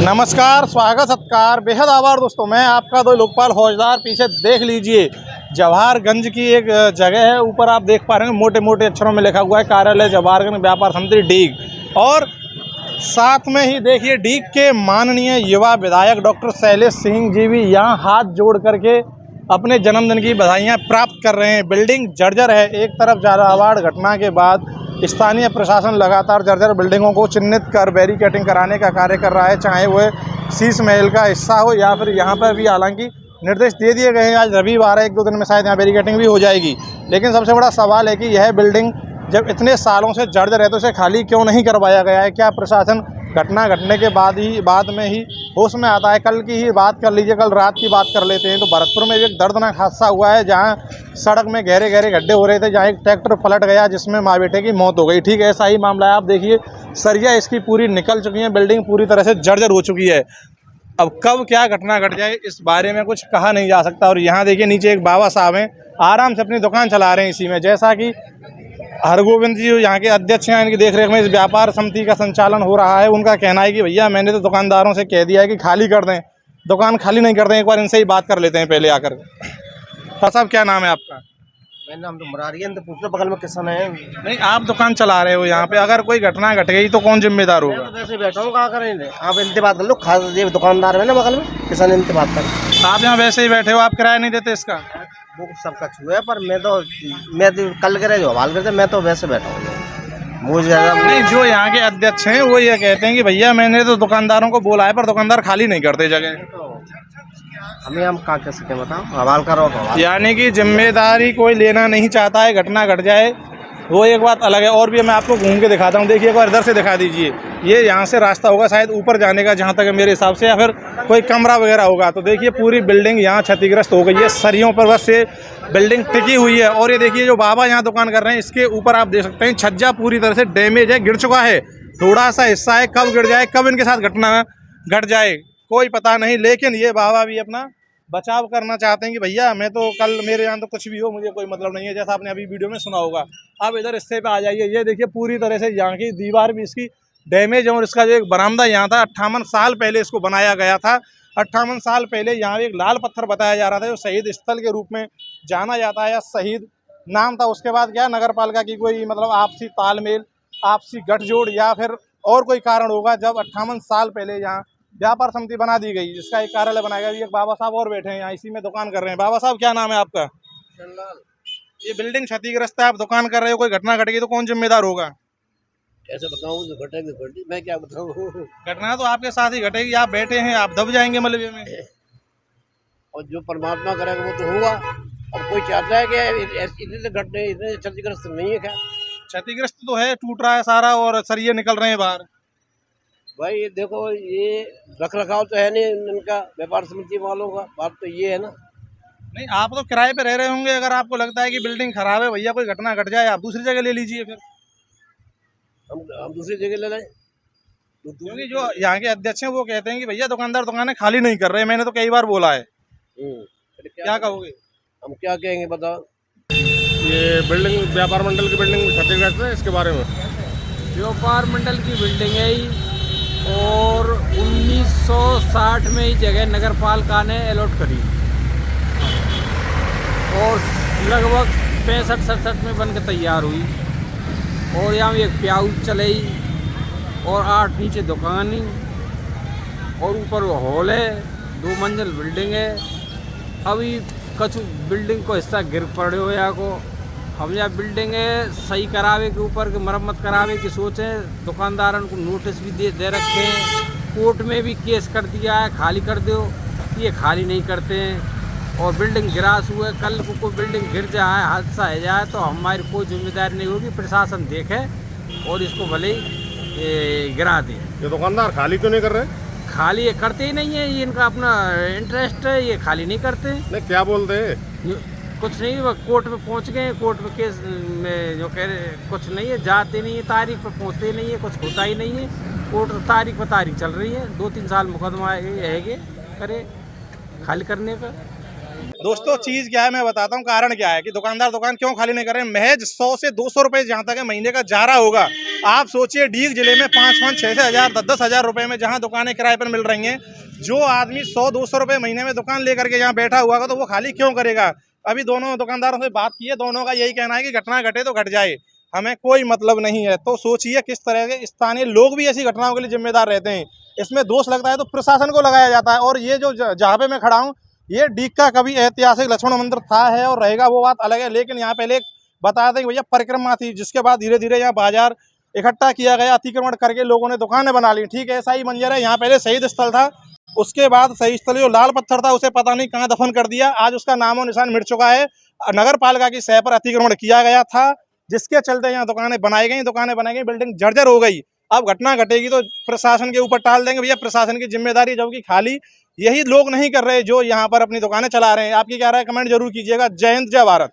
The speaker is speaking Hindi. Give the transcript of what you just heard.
नमस्कार, स्वागत सत्कार, बेहद आभार दोस्तों। मैं आपका दो लोकपाल फौजदार। पीछे देख लीजिए, जवाहरगंज की एक जगह है। ऊपर आप देख पा रहे हैं मोटे मोटे अक्षरों में लिखा हुआ है कार्यालय जवाहरगंज व्यापार समिति डीग। और साथ में ही देखिए डीग के माननीय युवा विधायक डॉक्टर शैलेश सिंह जी भी यहाँ हाथ जोड़ करके अपने जन्मदिन की बधाइयाँ प्राप्त कर रहे हैं। बिल्डिंग जर्जर है। एक तरफ झालावाड़ घटना के बाद स्थानीय प्रशासन लगातार जर्जर बिल्डिंगों को चिन्हित कर बैरिकेडिंग कराने का कार्य कर रहा है, चाहे वह शीश महल का हिस्सा हो या फिर यहाँ पर भी। हालांकि निर्देश दे दिए गए हैं, आज रविवार है, एक दो दिन में शायद यहाँ बैरिकेडिंग भी हो जाएगी। लेकिन सबसे बड़ा सवाल है कि यह बिल्डिंग जब इतने सालों से जर्जर है तो इसे खाली क्यों नहीं करवाया गया है? क्या प्रशासन घटना घटने के बाद में ही होश में आता है? कल की ही बात कर लीजिए, कल रात की बात कर लेते हैं तो भरतपुर में एक दर्दनाक हादसा हुआ है, जहां सड़क में गहरे गहरे गड्ढे हो रहे थे, जहां एक ट्रैक्टर पलट गया जिसमें माँ बेटे की मौत हो गई। ठीक ऐसा ही मामला है। आप देखिए सरिया इसकी पूरी निकल चुकी है, बिल्डिंग पूरी तरह से जर्जर हो चुकी है। अब कब क्या घटना घट जाए इस बारे में कुछ कहा नहीं जा सकता। और यहाँ देखिए नीचे एक बाबा साहब हैं, आराम से अपनी दुकान चला रहे हैं इसी में। जैसा कि हरगोविंद जी यहाँ के अध्यक्ष हैं, इनकी देखरेख में इस व्यापार समिति का संचालन हो रहा है। उनका कहना है कि भैया मैंने तो दुकानदारों से कह दिया है कि खाली कर दें, दुकान खाली नहीं कर दें। एक बार इनसे ही बात कर लेते हैं पहले आकर। साहब क्या नाम है आपका? मेरा नाम तो मुरारी है, तो पूछ लो बगल में किसान है। नहीं, आप दुकान चला रहे हो यहाँ पे, अगर कोई घटना घट गई तो कौन जिम्मेदार होगा? तो वैसे बैठा हूँ, कहाँ करेंगे आप? इनसे बात कर लो, खास ये दुकानदार है ना बगल में, किसान इनसे बात कर। आप यहाँ वैसे ही बैठे हो, आप किराया नहीं देते इसका? वो सबका छुआ है, पर मैं तो कल करे जो हवाल करते, मैं तो वैसे बैठा हूँ। मुझे नहीं, जो यहाँ के अध्यक्ष हैं वो ये कहते हैं कि भैया मैंने तो दुकानदारों को बोला है, पर दुकानदार खाली नहीं करते जगह। हम कहाँ कर सकें बताओ, हवाल करो तो। यानी कि जिम्मेदारी कोई लेना नहीं चाहता है, घटना घट जाए वो एक बात अलग है। और भी मैं आपको घूम के दिखाता हूँ। देखिए एक बार इधर से दिखा दीजिए, ये यहाँ से रास्ता होगा शायद ऊपर जाने का, जहाँ तक है मेरे हिसाब से, या फिर कोई कमरा वगैरह होगा। तो देखिए पूरी बिल्डिंग यहाँ क्षतिग्रस्त हो गई है, सरियों पर बस ये बिल्डिंग टिकी हुई है। और ये देखिए जो बाबा यहाँ दुकान कर रहे हैं, इसके ऊपर आप देख सकते हैं छज्जा पूरी तरह से डैमेज है, गिर चुका है। थोड़ा सा हिस्सा है, कब गिर जाए, कब इनके साथ घटना घट जाए कोई पता नहीं। लेकिन ये बाबा भी अपना बचाव करना चाहते हैं कि भैया मैं तो कल मेरे यहाँ तो कुछ भी हो, मुझे कोई मतलब नहीं है, जैसा आपने अभी वीडियो में सुना होगा। आप इधर हिस्से पे आ जाइए, ये देखिए पूरी तरह से यहाँ की दीवार भी इसकी डैमेज है। और इसका जो एक बरामदा यहाँ था, 58 साल पहले इसको बनाया गया था। 58 साल पहले यहाँ एक लाल पत्थर बताया जा रहा था, जो शहीद स्थल के रूप में जाना जाता है, या शहीद नाम था। उसके बाद क्या नगर पालिका की कोई मतलब आपसी तालमेल, आपसी गठजोड़, या फिर और कोई कारण होगा, जब 58 साल पहले यहाँ व्यापार समिति बना दी गई, जिसका एक कार्यालय बनाया गया। एक बाबा साहब और बैठे हैं यहाँ, इसी में दुकान कर रहे हैं। बाबा साहब क्या नाम है आपका? ये बिल्डिंग क्षतिग्रस्त है, आप दुकान कर रहे हो, कोई घटना घटेगी तो कौन जिम्मेदार होगा? कैसे बताऊँ, जो घटेगी घटी, मैं क्या बताऊँ। घटना तो आपके साथ ही घटेगी, आप बैठे हैं, आप दब जाएंगे मलबे में। और जो परमात्मा करेगा वो तो हुआ। अब कोई चाहता है कि इतने घटने, इतने क्षतिग्रस्त नहीं है। क्या क्षतिग्रस्त तो है, टूट रहा है सारा और सरिये निकल रहे हैं बाहर। भाई ये देखो, ये रख रखाव तो है नहीं इनका, व्यापार समिति वालों का। बात तो ये है ना। नहीं, आप तो किराए पे रह रहे होंगे, अगर आपको लगता है कि बिल्डिंग खराब है भैया, कोई घटना घट जाए, आप दूसरी जगह ले लीजिए फिर। हम दूसरी जगह ले लें, क्योंकि जो यहाँ के अध्यक्ष हैं वो कहते हैं कि भैया दुकानदार दुकानें खाली नहीं कर रहे। मैंने तो कई बार बोला है। क्या कहोगे? हम क्या कहेंगे बताओ। ये बिल्डिंग व्यापार मंडल की बिल्डिंग क्षतिग्रस्त है, इसके बारे में। व्यापार मंडल की बिल्डिंग है ही, और 1960 में ही जगह नगर पालिका ने अलॉट करी, और लगभग 65-67 में बनकर तैयार हुई। और यहाँ एक प्याऊ चलाई, और 8 नीचे दुकान, और ऊपर हॉल है, 2 मंजिल बिल्डिंग है। अभी कछु बिल्डिंग को हिस्सा गिर पड़े हो या को, हम यहाँ बिल्डिंग सही करावे के ऊपर के मरम्मत करावे की सोचे। दुकानदारों को नोटिस भी दे रखे हैं, कोर्ट में भी केस कर दिया है, खाली कर दो, ये खाली नहीं करते हैं। और बिल्डिंग गिरास हुए, कल को कोई बिल्डिंग गिर जाए, हादसा हो जाए, तो हमारी कोई जिम्मेदारी नहीं होगी। प्रशासन देखे और इसको भले ही गिरा दे। ये दुकानदार खाली क्यों नहीं कर रहे? खाली ये करते ही नहीं है, ये इनका अपना इंटरेस्ट है, ये खाली नहीं करते। नहीं, क्या बोलते हैं? कुछ नहीं, वो कोर्ट में पहुंच गए, कोर्ट में केस में जो कह रहे कुछ नहीं है, जाते नहीं है, तारीख पर पहुंचते नहीं है, कुछ होता ही नहीं है। कोर्ट तारीख पर तारीख चल रही है, 2-3 साल मुकदमा है करे खाली करने का। दोस्तों चीज़ क्या है मैं बताता हूँ, कारण क्या है कि दुकानदार दुकान क्यों खाली नहीं कर रहे हैं। महज 100 से 200 रुपये जहाँ तक है महीने का जा रहा होगा, आप सोचिए डीग जिले में 5-5, 6-6 हज़ार, 10-10 हज़ार रुपए में जहां दुकानें किराए पर मिल रही हैं, जो आदमी 100-200 रुपए महीने में दुकान लेकर के यहाँ बैठा हुआ तो वो खाली क्यों करेगा। अभी दोनों दुकानदारों से बात की है, दोनों का यही कहना है कि घटना घटे तो घट जाए, हमें कोई मतलब नहीं है। तो सोचिए किस तरह के स्थानीय लोग भी ऐसी घटनाओं के लिए जिम्मेदार रहते हैं। इसमें दोष लगता है तो प्रशासन को लगाया जाता है। और ये जो जहाँ पे मैं खड़ा हूँ, ये डीग का कभी ऐतिहासिक लक्ष्मण मंदिर था है और रहेगा, वो बात अलग है। लेकिन यहाँ पहले बता दें कि भैया परिक्रमा थी, जिसके बाद धीरे धीरे यहाँ बाजार इकट्ठा किया गया, अतिक्रमण करके लोगों ने दुकानें बना ली। ठीक है, ऐसा ही मंजर है। यहाँ पहले शहीद स्थल था, उसके बाद शहीद स्थल जो लाल पत्थर था उसे पता नहीं कहाँ दफन कर दिया, आज उसका नामो निशान मिट चुका है। नगर पालिका की सह पर अतिक्रमण किया गया था, जिसके चलते यहाँ दुकानें बनाई गई, बिल्डिंग जर्जर हो गई। अब घटना घटेगी तो प्रशासन के ऊपर टाल देंगे, भैया प्रशासन की जिम्मेदारी, जबकि खाली यही लोग नहीं कर रहे जो यहाँ पर अपनी दुकानें चला रहे हैं। आपकी क्या राय, कमेंट जरूर कीजिएगा। जय हिंद, जय भारत।